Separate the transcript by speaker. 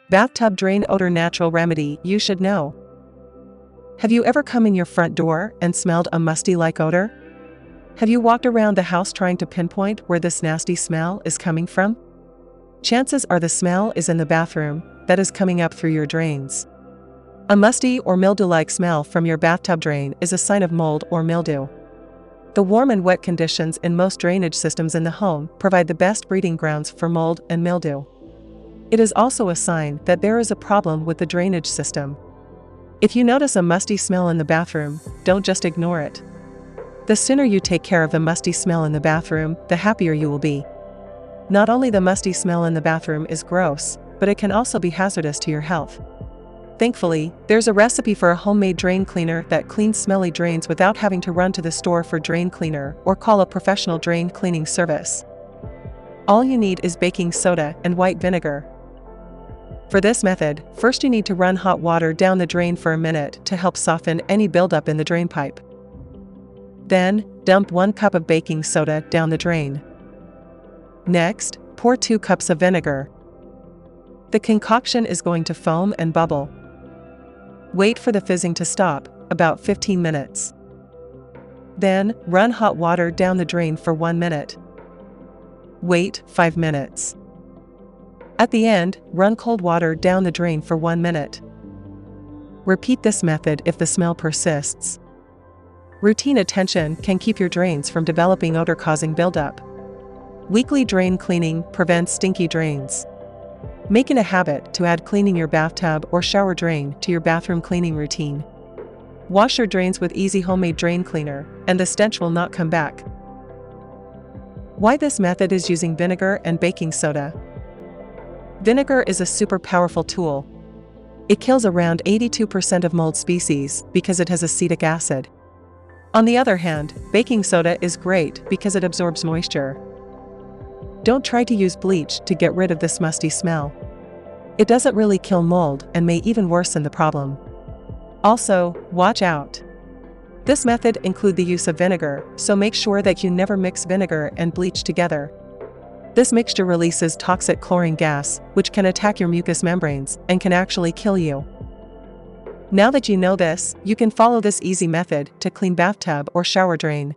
Speaker 1: Bathtub drain odor natural remedy you should know. Have you ever come in your front door and smelled a musty-like odor? Have you walked around the house trying to pinpoint where this nasty smell is coming from? Chances are the smell is in the bathroom that is coming up through your drains. A musty or mildew-like smell from your bathtub drain is a sign of mold or mildew. The warm and wet conditions in most drainage systems in the home provide the best breeding grounds for mold and mildew. It is also a sign that there is a problem with the drainage system. If you notice a musty smell in the bathroom, don't just ignore it. The sooner you take care of the musty smell in the bathroom, the happier you will be. Not only the musty smell in the bathroom is gross, but it can also be hazardous to your health. Thankfully, there's a recipe for a homemade drain cleaner that cleans smelly drains without having to run to the store for drain cleaner or call a professional drain cleaning service. All you need is baking soda and white vinegar. For this method, first you need to run hot water down the drain for a minute to help soften any buildup in the drain pipe. Then, dump 1 cup of baking soda down the drain. Next, pour 2 cups of vinegar. The concoction is going to foam and bubble. Wait for the fizzing to stop, about 15 minutes. Then, run hot water down the drain for 1 minute. Wait 5 minutes. At the end, run cold water down the drain for 1 minute. Repeat this method if the smell persists. Routine attention can keep your drains from developing odor-causing buildup. Weekly drain cleaning prevents stinky drains. Make it a habit to add cleaning your bathtub or shower drain to your bathroom cleaning routine. Wash your drains with easy homemade drain cleaner, and the stench will not come back. Why this method is using vinegar and baking soda. Vinegar is a super powerful tool. It kills around 82% of mold species because it has acetic acid. On the other hand, baking soda is great because it absorbs moisture. Don't try to use bleach to get rid of this musty smell. It doesn't really kill mold and may even worsen the problem. Also, watch out. This method includes the use of vinegar, so make sure that you never mix vinegar and bleach together. This mixture releases toxic chlorine gas, which can attack your mucous membranes and can actually kill you. Now that you know this, you can follow this easy method to clean bathtub or shower drain.